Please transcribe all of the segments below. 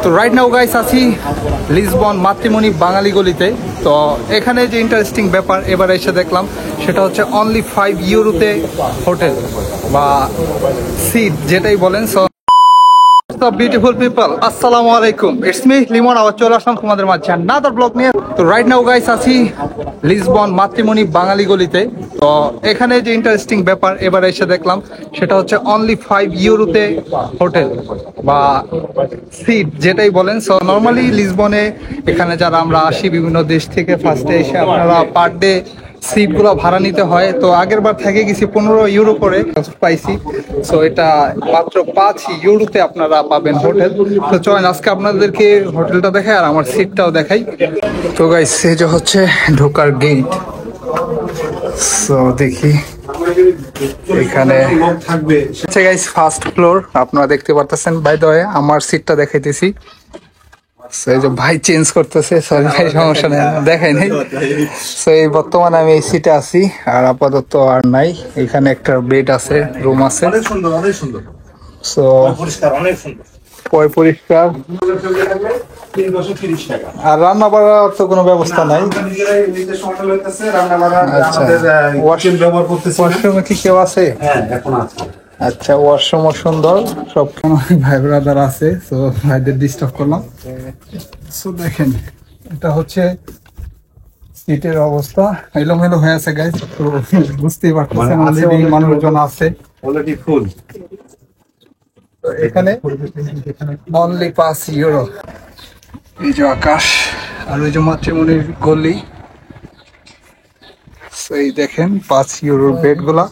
তো right now guys আছি Lisbon মাতৃমণি বাঙালি গলিতে। তো এখানে যে ইন্টারেস্টিং ব্যাপার এবার এসে দেখলাম সেটা হচ্ছে অনলি 5 ইউরোতে হোটেল বা সিট যেটাই বলেন। সো বিউটিফুল পিপল, আসসালামু আলাইকুম, ইটস মি লিমন। আবার চলে আসলাম তোমাদের মাঝে আনাদার ব্লগ নিয়ে। তো রাইট নাও গাইস আছি লিসবন মাতৃমণি বাঙালি গলিতে। তো এখানে যে ইন্টারেস্টিং ব্যাপার এবার এসে দেখলাম সেটা হচ্ছে অনলি 5 ইউরোতে হোটেল বা সিট যেটাই বলেন। সো নর্মালি লিসবনে এখানে যারা আমরা আসি বিভিন্ন দেশ থেকে, ফার্স্টে এসে আপনারা পার ডে সিটগুলো ভাড়া নিতে হয়। তো আগের বার থেকে গেছি 15 ইউরো করে পাইছি। সো এটা মাত্র 5 ইউরোতে আপনারা পাবেন হোটেল। তো চলেন আজকে আপনাদেরকে হোটেলটা দেখাই আর আমার সিটটাও দেখাই। তো গাইস এই যে হচ্ছে ঢোকার গেট। সো দেখি এখানে আচ্ছা গাইস ফার্স্ট ফ্লোর আপনারা দেখতে পারতেছেন। বাই দ্য ওয়ে আমার সিটটা দেখাইতেছি। এই যে ভাই চেঞ্জ করতেছে, সরি ভাই সমস্যা নেই, দেখাই নাই। সো এই বর্তমানে আমি এই সিটে আছি আর আপাতত আর নাই। এখানে একটা বেড আছে, রুম আছে, অনেক সুন্দর অনেক সুন্দর। সো পরিষ্কার, অনেক সুন্দর, পরিষ্কার। আর রান্না বাড়ার তো কোনো ব্যবস্থা নাই। ওয়াশরুমে কি কেউ আছে? আচ্ছা ওয়াশরুমও সুন্দর, সব ভাই ব্রাদার আছে। তো ভাইদের ডিস্টার্ব করলাম। সো দেখেন এটা হচ্ছে সিটের অবস্থা, এলোমেলো হয়ে আছে গাইস। তো বুঝতেই পারতেছেন মানুষজন আছে অলরেডি ফুল। তো এখানে অনলি 5 ইউরো। এই যে আকাশ আর ওই যে মাতৃমণির গলি। এই দেখেন 5 ইউরোর বেড গুলা।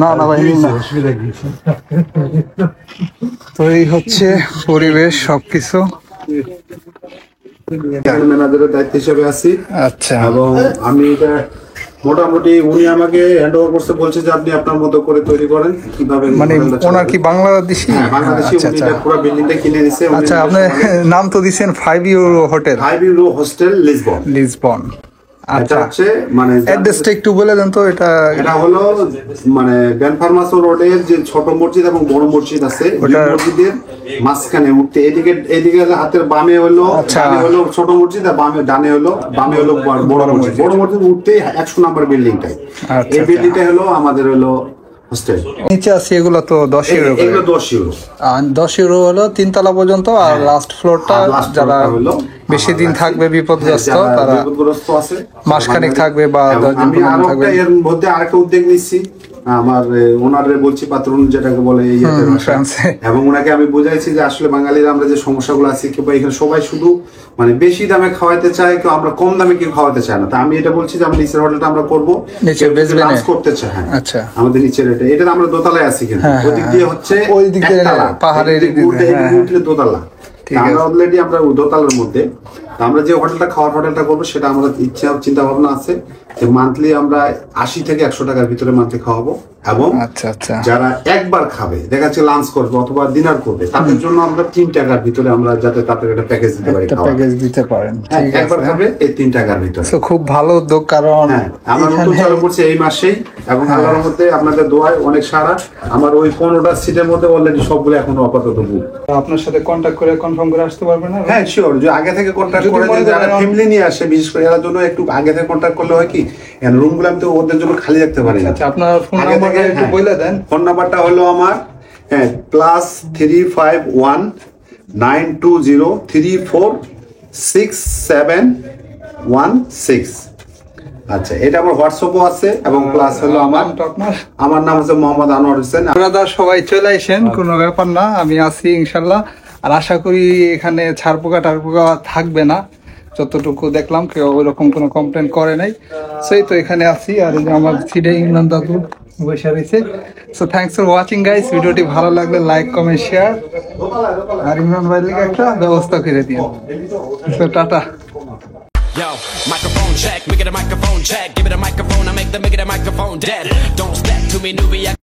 না না ভাই তো এই হচ্ছে পরিবেশ সবকিছু। ম্যানেজারের দায়িত্ব হিসেবে আছি। আচ্ছা এবং আমি এটা মোটামুটি উনি আমাকে হ্যান্ড ওভার করতে বলছে যে আপনি আপনার মতো করে তৈরি করেন কিভাবে। মানে ওনার কি বাংলাদেশি? বাংলাদেশি। উনি এটা পুরো বিল্ডিংটা কিনে দিয়েছে। আচ্ছা আপনি নাম তো দিয়েছেন 5 euro hotel, 5 euro hostel Lisbon. Lisbon এটা হচ্ছে মানে অ্যাড্রেসটা একটু বলে দেন তো। এটা হলো মানে বেনফার্মাসো রোডের যে ছোট মসজিদ এবং বড় মসজিদ আছে, ওই মসজিদের মাঝখানে উঠতে এদিকে হাতের বামে হলো ছোট মসজিদ আর বামে হলো বড় মসজিদ। বড় মসজিদ উঠতেই 100 নাম্বার বিল্ডিংটাই। এই বিল্ডিংটা হলো আমাদের হলো হোস্টেল। নিচে আছে এগুলো তো 10 ইউরো। এগুলো 10 ইউরো। 10 ইউরো হলো 3 তলা পর্যন্ত। আর লাস্ট ফ্লোরটা যারা বেশি দিন থাকবে বিপদগ্রস্ত, তারা বিপদগ্রস্ত আছে, মাসখানেক থাকবে বা 10 দিন থাকবে। এর মধ্যে আরেকটা উদ্যোগ নিচ্ছি, আমার ওনারে বলছি পাত্রন যেটাকে বলে এবং ওনাকে আমি বুঝাইছি যে আসলে বাঙালিরা আমরা যে সমস্যাগুলো আছে কিংবা এখানে সবাই শুধু মানে বেশি দামে খাওয়াইতে চায়, কেউ আমরা কম দামে কেউ খাওয়াতে চায় না। তা আমি এটা বলছি যে আমরা নিচের হোটেলটা আমরা করবো, নিচে লাঞ্চ করতে চাই। হ্যাঁ আচ্ছা আমাদের নিচের এটা আমরা দোতলায় আছি, কিন্তু ওই দিক দিয়ে হচ্ছে ওই দিক দিয়ে পাহাড়ের দোতলা। আমরা অলরেডি আমরা দোতলার মধ্যে। আমরা যে হোটেলটা করবো সেটা আমাদের চিন্তা ভাবনা আছে যে মান্থলি আমরা 80 থেকে 100 টাকার ভিতরে মান্থলি খাওয়াবো। এবং যারা একবার খাবে, দেখা যাচ্ছে লাঞ্চ করবে অথবা ডিনার করবে, তাদের জন্য আমরা 3 টাকার ভিতরে আমরা যাতে তাদের একটা প্যাকেজ দিতে পারি। প্যাকেজ দিতে পারেন, একবার খাবে এই 3 টাকার ভিতরে। খুব ভালো উদ্যোগ, কারণ আমরা নতুন চালু করছি এই মাসেই। এবং আল্লাহর মধ্যে আপনাদের দোয়ায় অনেক সারা। আমার ওই 15টা সিটের মধ্যে অলরেডি সবগুলো এখনো আপাতত বুক। আপনার সাথে কন্টাক্ট করে কনফার্ম করে আসতে পারবেন না? হ্যাঁ শিওর, যে আগে থেকে কন্টাক্ট করে, যারা ফ্যামিলি নিয়ে আসে বিশেষ করে এর জন্য একটু আগে থেকে কন্টাক্ট করলে হয় কি রুমগুলো আমি তো ওদের জন্য খালি রাখতে পারি। আচ্ছা আপনার ফোন নাম্বারটা একটু বলে দেন। ফোন নাম্বারটা হলো আমার +351 920 346716। আচ্ছা এটা আমার হোয়াটসঅ্যাপও আছে এবং প্লাস হলো আমার নাম হচ্ছে মোহাম্মদ আনোয়ার হোসেন। আপনারা সবাই চলে আসেন, কোনো ব্যাপার না, আমি আছি ইনশাল্লাহ। আর আশা করি এখানে ছাড়পোকা টাড়পোকা থাকবে না, যতটুকু দেখলাম কেউ ওইরকম কোনো কমপ্লেন করে নাই। সেই তো এখানে আছি। আর এই যে আমার সিডে ইমরান দাদু বসে রয়েছে। So thanks for watching guys. ভিডিওটি ভালো লাগলে লাইক কমেন্ট শেয়ার, আর ইমরান ভাই লিগে একটা ব্যবস্থা করে দিন। So tata. Yo, microphone check, make it a microphone check. Give it a microphone, I make the microphone dead. Don't step to me, newbie.